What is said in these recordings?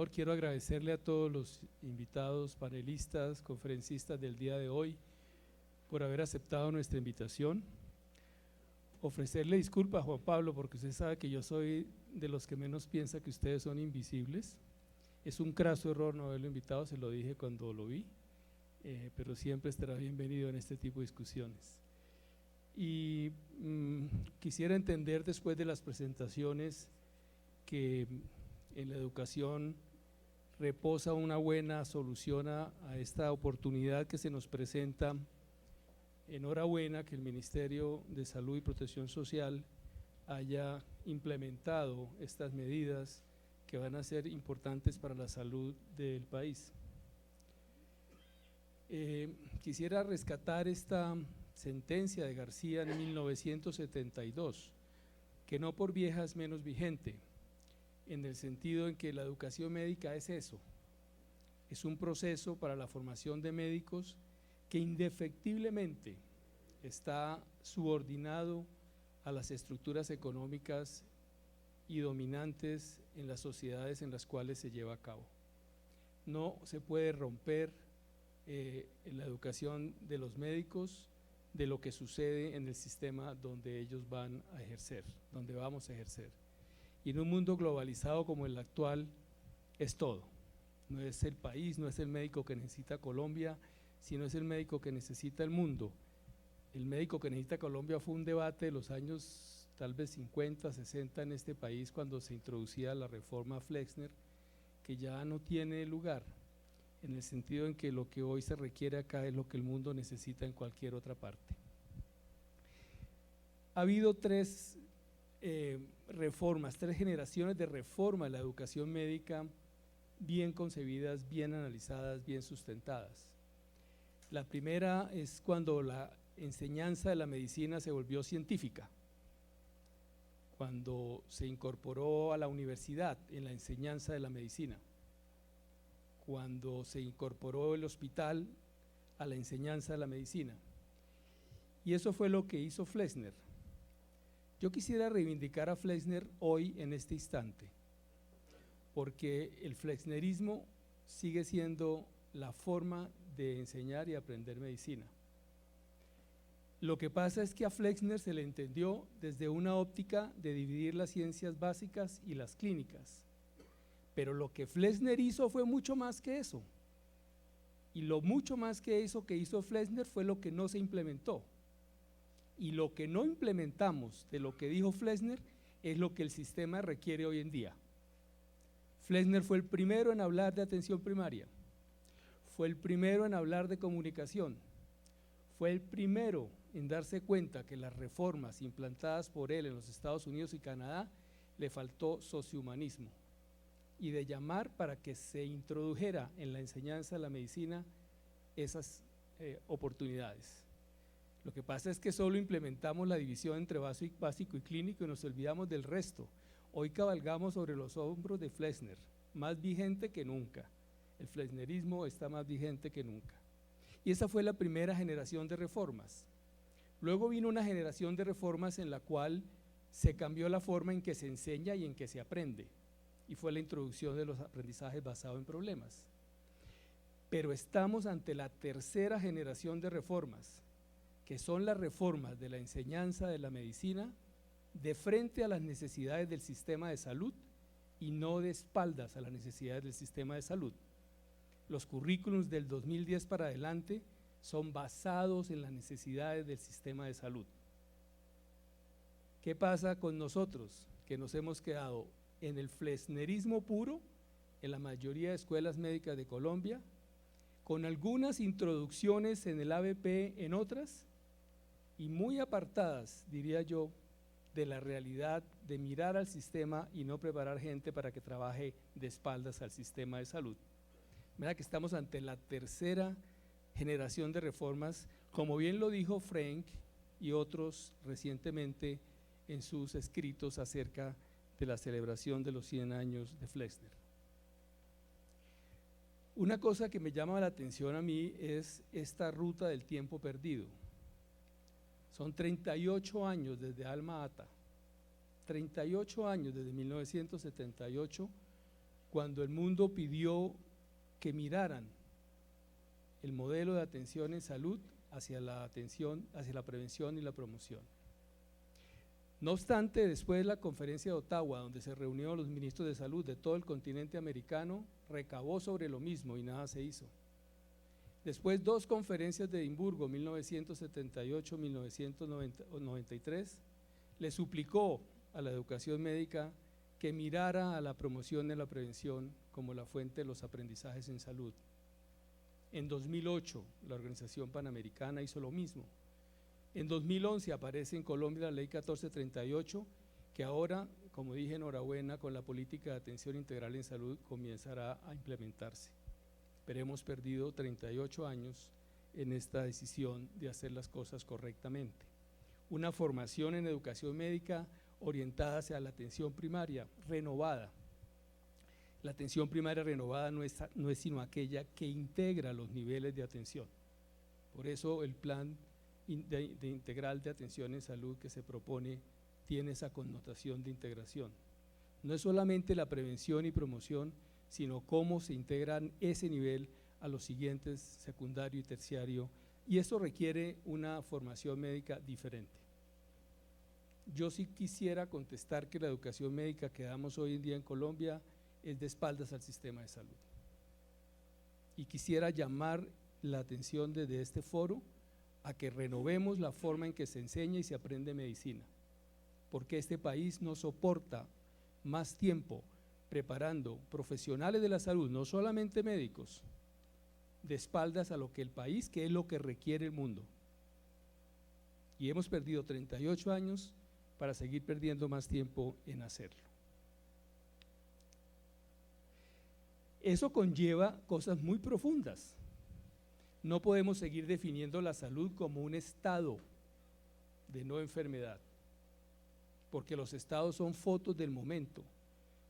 coordinador, quiero agradecerle a todos los invitados, panelistas, conferencistas del día de hoy por haber aceptado nuestra invitación. Ofrecerle disculpas a Juan Pablo porque usted sabe que yo soy de los que menos piensa que ustedes son invisibles. Es un craso error no haberlo invitado, se lo dije cuando lo vi, pero siempre estará bienvenido en este tipo de discusiones. Y quisiera entender después de las presentaciones que en la educación reposa una buena solución a esta oportunidad que se nos presenta. Enhorabuena que el Ministerio de Salud y Protección Social haya implementado estas medidas que van a ser importantes para la salud del país. Quisiera rescatar esta sentencia de García en 1972, que no por vieja es menos vigente, en el sentido en que la educación médica es eso, es un proceso para la formación de médicos que indefectiblemente está subordinado a las estructuras económicas y dominantes en las sociedades en las cuales se lleva a cabo. No se puede romper la educación de los médicos de lo que sucede en el sistema donde ellos van a ejercer, donde vamos a ejercer. Y en un mundo globalizado como el actual es todo, no es el país, no es el médico que necesita Colombia, sino es el médico que necesita el mundo. El médico que necesita Colombia fue un debate de los años tal vez 50, 60 en este país cuando se introducía la reforma Flexner, que ya no tiene lugar, en el sentido en que lo que hoy se requiere acá es lo que el mundo necesita en cualquier otra parte. Ha habido tres reformas, tres generaciones de reforma de la educación médica bien concebidas, bien analizadas, bien sustentadas. La primera es cuando la enseñanza de la medicina se volvió científica, cuando se incorporó a la universidad en la enseñanza de la medicina, cuando se incorporó el hospital a la enseñanza de la medicina. Y eso fue lo que hizo Flexner. Yo quisiera reivindicar a Flexner hoy en este instante, porque el flexnerismo sigue siendo la forma de enseñar y aprender medicina. Lo que pasa es que a Flexner se le entendió desde una óptica de dividir las ciencias básicas y las clínicas, pero lo que Flexner hizo fue mucho más que eso, y lo mucho más que eso que hizo Flexner fue lo que no se implementó, y lo que no implementamos de lo que dijo Flexner es lo que el sistema requiere hoy en día. Flexner fue el primero en hablar de atención primaria, fue el primero en hablar de comunicación, fue el primero en darse cuenta que las reformas implantadas por él en los Estados Unidos y Canadá le faltó sociohumanismo y de llamar para que se introdujera en la enseñanza de la medicina esas oportunidades. Lo que pasa es que solo implementamos la división entre básico y clínico y nos olvidamos del resto. Hoy cabalgamos sobre los hombros de Flexner, más vigente que nunca. El flexnerismo está más vigente que nunca. Y esa fue la primera generación de reformas. Luego vino una generación de reformas en la cual se cambió la forma en que se enseña y en que se aprende, y fue la introducción de los aprendizajes basados en problemas. Pero estamos ante la tercera generación de reformas, que son las reformas de la enseñanza de la medicina de frente a las necesidades del sistema de salud y no de espaldas a las necesidades del sistema de salud. Los currículums del 2010 para adelante son basados en las necesidades del sistema de salud. ¿Qué pasa con nosotros? Que nos hemos quedado en el flexnerismo puro en la mayoría de escuelas médicas de Colombia, con algunas introducciones en el ABP en otras, y muy apartadas, diría yo, de la realidad de mirar al sistema y no preparar gente para que trabaje de espaldas al sistema de salud. Mira que estamos ante la tercera generación de reformas, como bien lo dijo Frank y otros recientemente en sus escritos acerca de la celebración de los 100 años de Flexner. Una cosa que me llama la atención a mí es esta ruta del tiempo perdido. Son 38 años desde Alma Ata, 38 años desde 1978, cuando el mundo pidió que miraran el modelo de atención en salud hacia la prevención y la promoción. No obstante, después de la conferencia de Ottawa, donde se reunieron los ministros de salud de todo el continente americano, recabó sobre lo mismo y nada se hizo. Después, 2 conferencias de Edimburgo, 1978-1993, le suplicó a la educación médica que mirara a la promoción y la prevención como la fuente de los aprendizajes en salud. En 2008, la Organización Panamericana hizo lo mismo. En 2011 aparece en Colombia la Ley 1438, que ahora, como dije, enhorabuena, con la política de atención integral en salud comenzará a implementarse. Pero hemos perdido 38 años en esta decisión de hacer las cosas correctamente. Una formación en educación médica orientada hacia la atención primaria, renovada. La atención primaria renovada no es sino aquella que integra los niveles de atención. Por eso el plan de integral de atención en salud que se propone tiene esa connotación de integración. No es solamente la prevención y promoción, sino cómo se integran ese nivel a los siguientes, secundario y terciario, y eso requiere una formación médica diferente. Yo sí quisiera contestar que la educación médica que damos hoy en día en Colombia es de espaldas al sistema de salud. Y quisiera llamar la atención desde este foro a que renovemos la forma en que se enseña y se aprende medicina, porque este país no soporta más tiempo preparando profesionales de la salud, no solamente médicos, de espaldas a lo que el país, que es lo que requiere el mundo. Y hemos perdido 38 años para seguir perdiendo más tiempo en hacerlo. Eso conlleva cosas muy profundas. No podemos seguir definiendo la salud como un estado de no enfermedad, porque los estados son fotos del momento.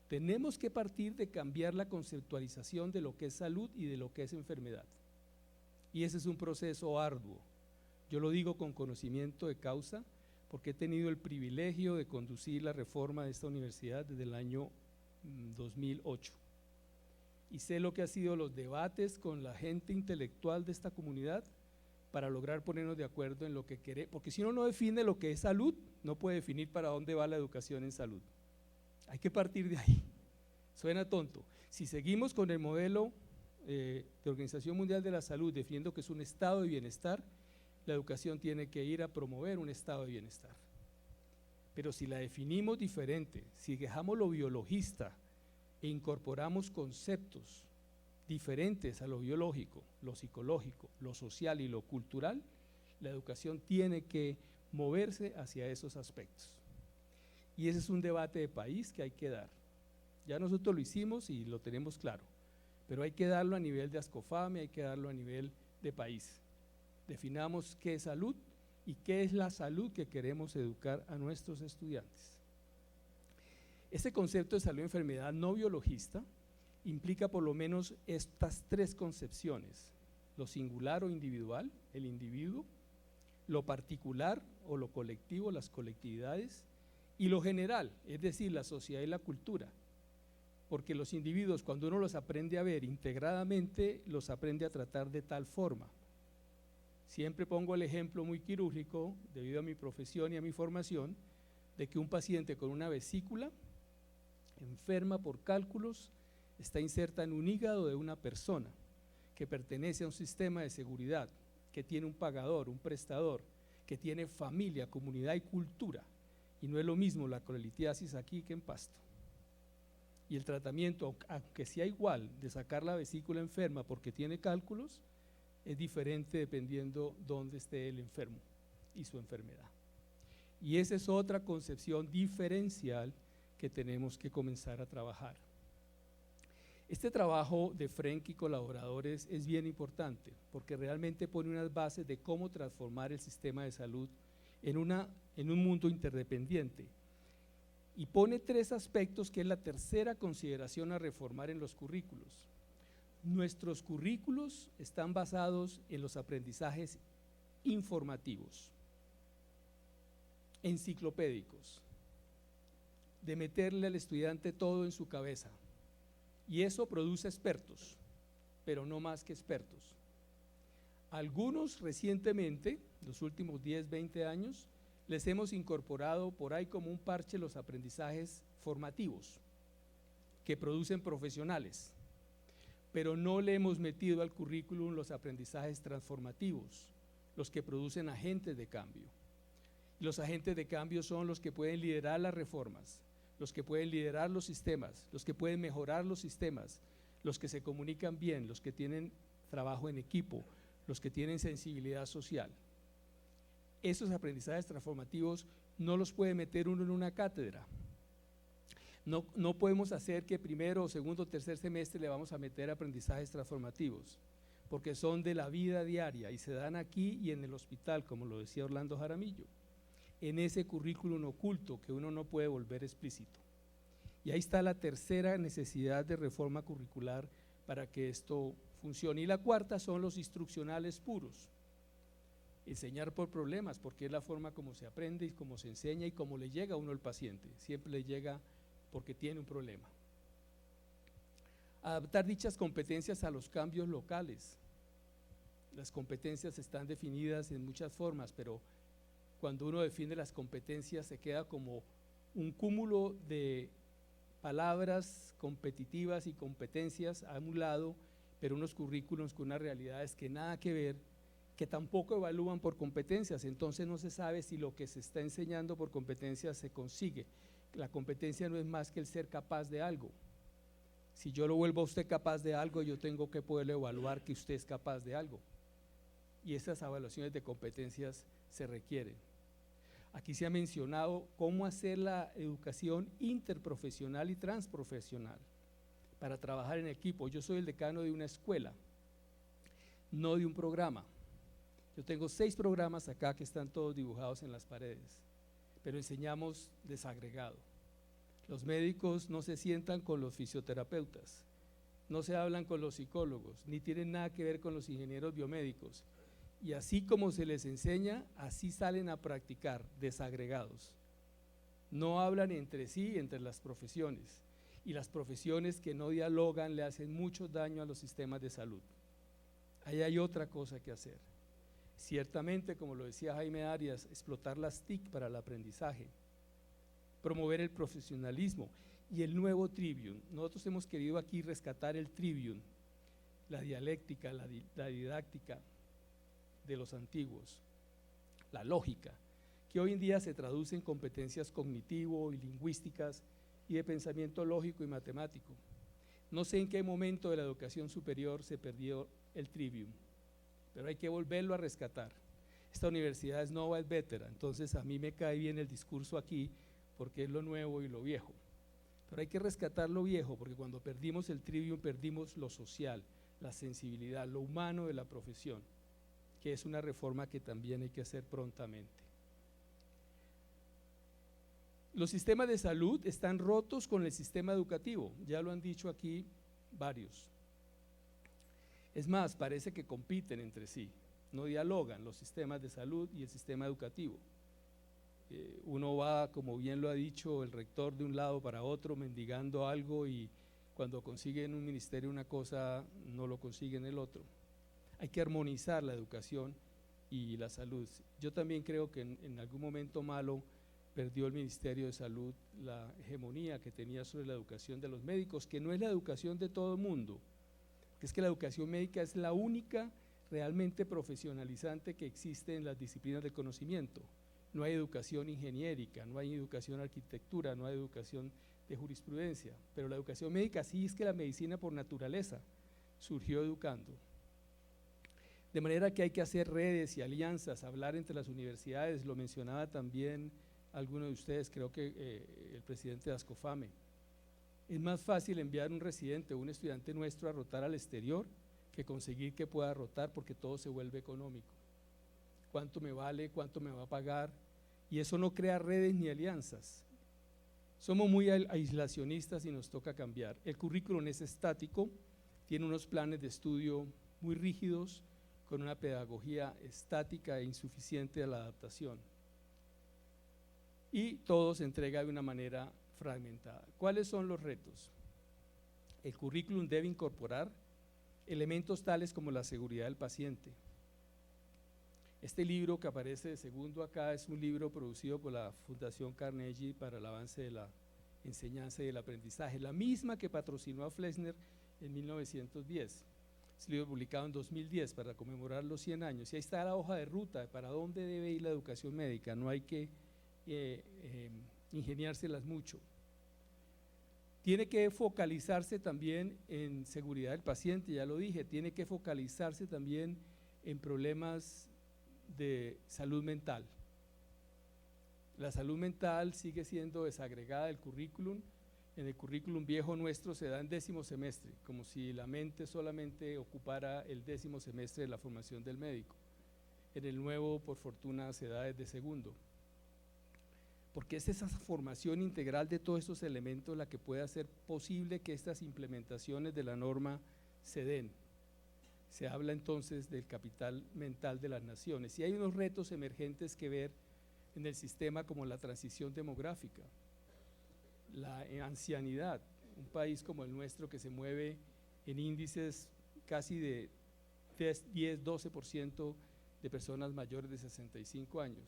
Tenemos que partir de cambiar la conceptualización de lo que es salud y de lo que es enfermedad. Y ese es un proceso arduo. Yo lo digo con conocimiento de causa, porque he tenido el privilegio de conducir la reforma de esta universidad desde el año 2008. Y sé lo que han sido los debates con la gente intelectual de esta comunidad para lograr ponernos de acuerdo en lo que queremos, porque si uno no define lo que es salud, no puede definir para dónde va la educación en salud. Hay que partir de ahí. Suena tonto. Si seguimos con el modelo de Organización Mundial de la Salud definiendo que es un estado de bienestar, la educación tiene que ir a promover un estado de bienestar. Pero si la definimos diferente, si dejamos lo biologista e incorporamos conceptos diferentes a lo biológico, lo psicológico, lo social y lo cultural, la educación tiene que moverse hacia esos aspectos. Y ese es un debate de país que hay que dar. Ya nosotros lo hicimos y lo tenemos claro, pero hay que darlo a nivel de Ascofame, hay que darlo a nivel de país. Definamos qué es salud y qué es la salud que queremos educar a nuestros estudiantes. Este concepto de salud y enfermedad no biologista implica por lo menos estas 3 concepciones: lo singular o individual, el individuo; lo particular o lo colectivo, las colectividades; y lo general, es decir, la sociedad y la cultura. Porque los individuos, cuando uno los aprende a ver integradamente, los aprende a tratar de tal forma. Siempre pongo el ejemplo muy quirúrgico, debido a mi profesión y a mi formación, de que un paciente con una vesícula enferma por cálculos está inserta en un hígado de una persona que pertenece a un sistema de seguridad, que tiene un pagador, un prestador, que tiene familia, comunidad y cultura. Y no es lo mismo la colelitiasis aquí que en Pasto. Y el tratamiento, aunque sea igual, de sacar la vesícula enferma porque tiene cálculos, es diferente dependiendo dónde esté el enfermo y su enfermedad. Y esa es otra concepción diferencial que tenemos que comenzar a trabajar. Este trabajo de Frenk y colaboradores es bien importante porque realmente pone unas bases de cómo transformar el sistema de salud en un mundo interdependiente, y pone 3 aspectos que es la tercera consideración a reformar en los currículos. Nuestros currículos están basados en los aprendizajes informativos, enciclopédicos, de meterle al estudiante todo en su cabeza, y eso produce expertos, pero no más que expertos. Algunos recientemente, los últimos 10, 20 años, les hemos incorporado por ahí como un parche los aprendizajes formativos que producen profesionales, pero no le hemos metido al currículum los aprendizajes transformativos, los que producen agentes de cambio. Los agentes de cambio son los que pueden liderar las reformas, los que pueden liderar los sistemas, los que pueden mejorar los sistemas, los que se comunican bien, los que tienen trabajo en equipo, los que tienen sensibilidad social. Esos aprendizajes transformativos no los puede meter uno en una cátedra. No podemos hacer que primero, segundo, tercer semestre le vamos a meter aprendizajes transformativos, porque son de la vida diaria y se dan aquí y en el hospital, como lo decía Orlando Jaramillo, en ese currículum oculto que uno no puede volver explícito. Y ahí está la tercera necesidad de reforma curricular para que esto funcione. Y la cuarta son los instruccionales puros. Enseñar por problemas, porque es la forma como se aprende y como se enseña y como le llega a uno el paciente. Siempre le llega porque tiene un problema. Adaptar dichas competencias a los cambios locales. Las competencias están definidas en muchas formas, pero cuando uno define las competencias se queda como un cúmulo de palabras competitivas y competencias a un lado, pero unos currículums con unas realidades que nada que ver, que tampoco evalúan por competencias. Entonces no se sabe si lo que se está enseñando por competencias se consigue. La competencia no es más que el ser capaz de algo. Si yo lo vuelvo a usted capaz de algo, yo tengo que poderle evaluar que usted es capaz de algo. Y esas evaluaciones de competencias se requieren. Aquí se ha mencionado cómo hacer la educación interprofesional y transprofesional para trabajar en equipo. Yo soy el decano de una escuela, no de un programa. Yo tengo 6 programas acá que están todos dibujados en las paredes, pero enseñamos desagregado. Los médicos no se sientan con los fisioterapeutas, no se hablan con los psicólogos, ni tienen nada que ver con los ingenieros biomédicos. Y así como se les enseña, así salen a practicar, desagregados. No hablan entre sí, entre las profesiones, y las profesiones que no dialogan le hacen mucho daño a los sistemas de salud. Ahí hay otra cosa que hacer. Ciertamente, como lo decía Jaime Arias, explotar las TIC para el aprendizaje, promover el profesionalismo y el nuevo trivium. Nosotros hemos querido aquí rescatar el trivium, la dialéctica, la didáctica de los antiguos, la lógica, que hoy en día se traduce en competencias cognitivo y lingüísticas y de pensamiento lógico y matemático. No sé en qué momento de la educación superior se perdió el trivium, pero hay que volverlo a rescatar. Esta universidad es nova et vetera, entonces a mí me cae bien el discurso aquí porque es lo nuevo y lo viejo, pero hay que rescatar lo viejo porque cuando perdimos el trivium perdimos lo social, la sensibilidad, lo humano de la profesión, que es una reforma que también hay que hacer prontamente. Los sistemas de salud están rotos con el sistema educativo, ya lo han dicho aquí varios. Es más, parece que compiten entre sí, no dialogan los sistemas de salud y el sistema educativo. Uno va, como bien lo ha dicho el rector, de un lado para otro mendigando algo y cuando consiguen un ministerio una cosa no lo consiguen el otro. Hay que armonizar la educación y la salud. Yo también creo que en algún momento malo perdió el Ministerio de Salud la hegemonía que tenía sobre la educación de los médicos, que no es la educación de todo el mundo, que es que la educación médica es la única realmente profesionalizante que existe en las disciplinas del conocimiento. No hay educación ingeniérica, no hay educación arquitectura, no hay educación de jurisprudencia, pero la educación médica sí, es que la medicina por naturaleza surgió educando. De manera que hay que hacer redes y alianzas, hablar entre las universidades, lo mencionaba también alguno de ustedes, creo que el presidente de Ascofame. Es más fácil enviar un residente o un estudiante nuestro a rotar al exterior que conseguir que pueda rotar porque todo se vuelve económico. ¿Cuánto me vale? ¿Cuánto me va a pagar? Y eso no crea redes ni alianzas. Somos muy aislacionistas y nos toca cambiar. El currículum es estático, tiene unos planes de estudio muy rígidos, con una pedagogía estática e insuficiente a la adaptación. Y todo se entrega de una manera fragmentada. ¿Cuáles son los retos? El currículum debe incorporar elementos tales como la seguridad del paciente. Este libro que aparece de segundo acá es un libro producido por la Fundación Carnegie para el avance de la enseñanza y el aprendizaje, la misma que patrocinó a Flesner en 1910. Es un libro publicado en 2010 para conmemorar los 100 años. Y ahí está la hoja de ruta de para dónde debe ir la educación médica. No hay que ingeniárselas mucho. Tiene que focalizarse también en seguridad del paciente, ya lo dije, tiene que focalizarse también en problemas de salud mental. La salud mental sigue siendo desagregada del currículum. En el currículum viejo nuestro se da en 10º semestre, como si la mente solamente ocupara el 10º semestre de la formación del médico. En el nuevo, por fortuna, se da desde segundo. Porque es esa formación integral de todos estos elementos la que puede hacer posible que estas implementaciones de la norma se den. Se habla entonces del capital mental de las naciones. Y hay unos retos emergentes que ver en el sistema como la transición demográfica, la ancianidad, un país como el nuestro que se mueve en índices casi de 10-12% de personas mayores de 65 años.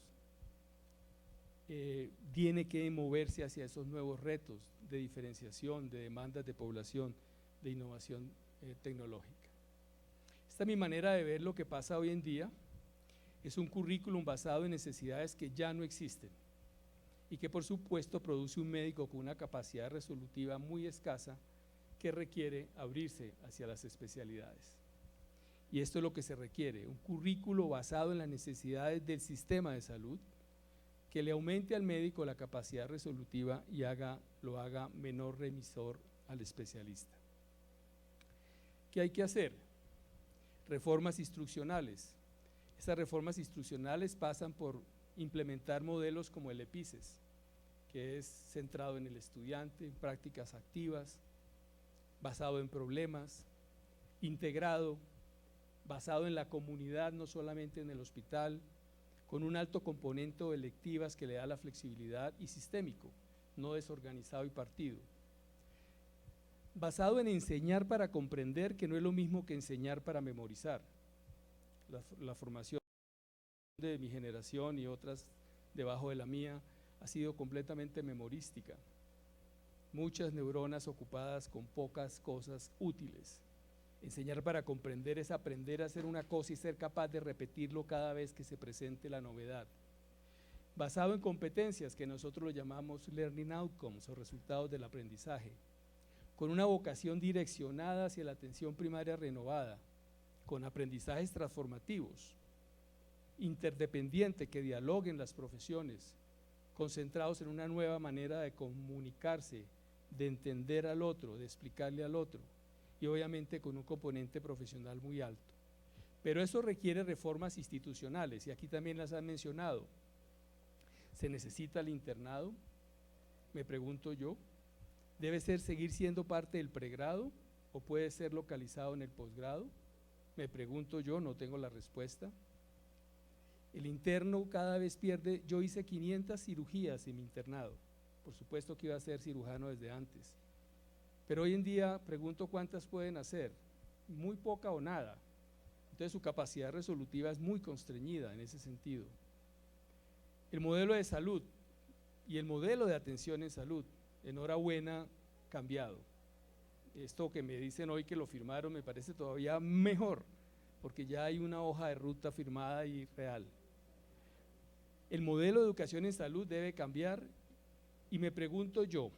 Tiene que moverse hacia esos nuevos retos de diferenciación, de demandas de población, de innovación tecnológica. Esta es mi manera de ver lo que pasa hoy en día. Es un currículum basado en necesidades que ya no existen y que por supuesto produce un médico con una capacidad resolutiva muy escasa que requiere abrirse hacia las especialidades. Y esto es lo que se requiere, un currículo basado en las necesidades del sistema de salud que le aumente al médico la capacidad resolutiva y lo haga menor remisor al especialista. ¿Qué hay que hacer? Reformas instruccionales. Estas reformas instruccionales pasan por implementar modelos como el EPICES, que es centrado en el estudiante, en prácticas activas, basado en problemas, integrado, basado en la comunidad, no solamente en el hospital, con un alto componente de electivas que le da la flexibilidad y sistémico, no desorganizado y partido. Basado en enseñar para comprender, que no es lo mismo que enseñar para memorizar. La formación de mi generación y otras debajo de la mía ha sido completamente memorística. Muchas neuronas ocupadas con pocas cosas útiles. Enseñar para comprender es aprender a hacer una cosa y ser capaz de repetirlo cada vez que se presente la novedad. Basado en competencias que nosotros lo llamamos learning outcomes o resultados del aprendizaje, con una vocación direccionada hacia la atención primaria renovada, con aprendizajes transformativos, interdependiente que dialoguen las profesiones, concentrados en una nueva manera de comunicarse, de entender al otro, de explicarle al otro, y obviamente con un componente profesional muy alto. Pero eso requiere reformas institucionales, y aquí también las han mencionado. ¿Se necesita el internado? Me pregunto yo. ¿Debe seguir siendo parte del pregrado o puede ser localizado en el posgrado? Me pregunto yo, no tengo la respuesta. El interno cada vez pierde. Yo hice 500 cirugías en mi internado, por supuesto que iba a ser cirujano desde antes, pero hoy en día pregunto cuántas pueden hacer, muy poca o nada. Entonces su capacidad resolutiva es muy constreñida en ese sentido. El modelo de salud y el modelo de atención en salud, enhorabuena, cambiado. Esto que me dicen hoy que lo firmaron me parece todavía mejor, porque ya hay una hoja de ruta firmada y real. El modelo de educación en salud debe cambiar y me pregunto yo,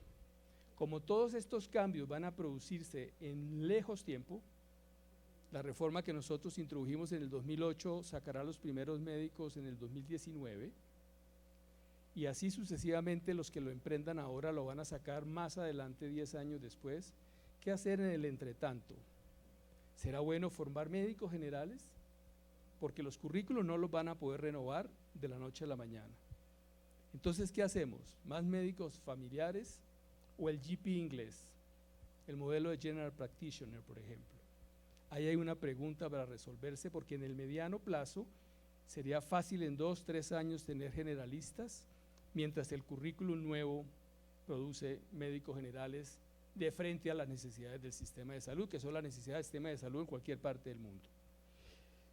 como todos estos cambios van a producirse en lejos tiempo, la reforma que nosotros introdujimos en el 2008 sacará los primeros médicos en el 2019 y así sucesivamente los que lo emprendan ahora lo van a sacar más adelante, 10 años después. ¿Qué hacer en el entretanto? ¿Será bueno formar médicos generales? Porque los currículos no los van a poder renovar de la noche a la mañana. Entonces, ¿qué hacemos? ¿Más médicos familiares o el GP inglés? El modelo de General Practitioner, por ejemplo. Ahí hay una pregunta para resolverse, porque en el mediano plazo sería fácil en 2-3 años tener generalistas, mientras el currículum nuevo produce médicos generales de frente a las necesidades del sistema de salud, que son las necesidades del sistema de salud en cualquier parte del mundo.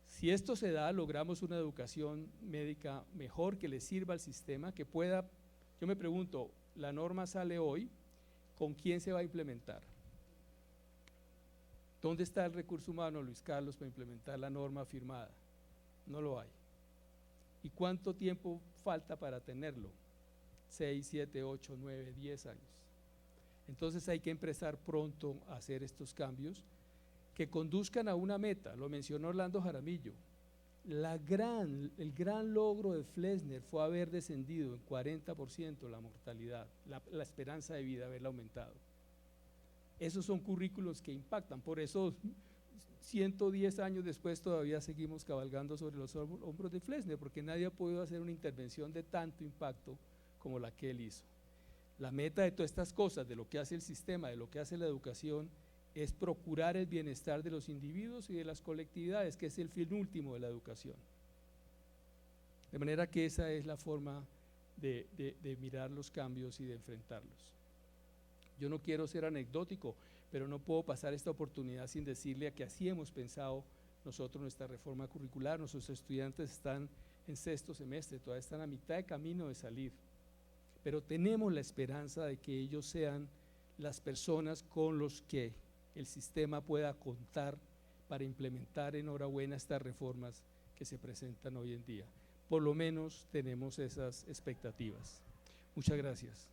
Si esto se da, logramos una educación médica mejor que le sirva al sistema, que pueda, yo me pregunto, la norma sale hoy, ¿con quién se va a implementar? ¿Dónde está el recurso humano, Luis Carlos, para implementar la norma firmada? No lo hay. ¿Y cuánto tiempo falta para tenerlo? 6, 7, 8, 9, 10 años. Entonces hay que empezar pronto a hacer estos cambios que conduzcan a una meta. Lo mencionó Orlando Jaramillo. El gran logro de Flesner fue haber descendido en 40% la mortalidad, la esperanza de vida, haberla aumentado. Esos son currículos que impactan, por eso 110 años después todavía seguimos cabalgando sobre los hombros de Flesner, porque nadie ha podido hacer una intervención de tanto impacto como la que él hizo. La meta de todas estas cosas, de lo que hace el sistema, de lo que hace la educación, es procurar el bienestar de los individuos y de las colectividades, que es el fin último de la educación. De manera que esa es la forma de mirar los cambios y de enfrentarlos. Yo no quiero ser anecdótico, pero no puedo pasar esta oportunidad sin decirle a que así hemos pensado nosotros nuestra reforma curricular. Nuestros estudiantes están en sexto semestre, todavía están a mitad de camino de salir, pero tenemos la esperanza de que ellos sean las personas con los que el sistema pueda contar para implementar enhorabuena estas reformas que se presentan hoy en día. Por lo menos tenemos esas expectativas. Muchas gracias.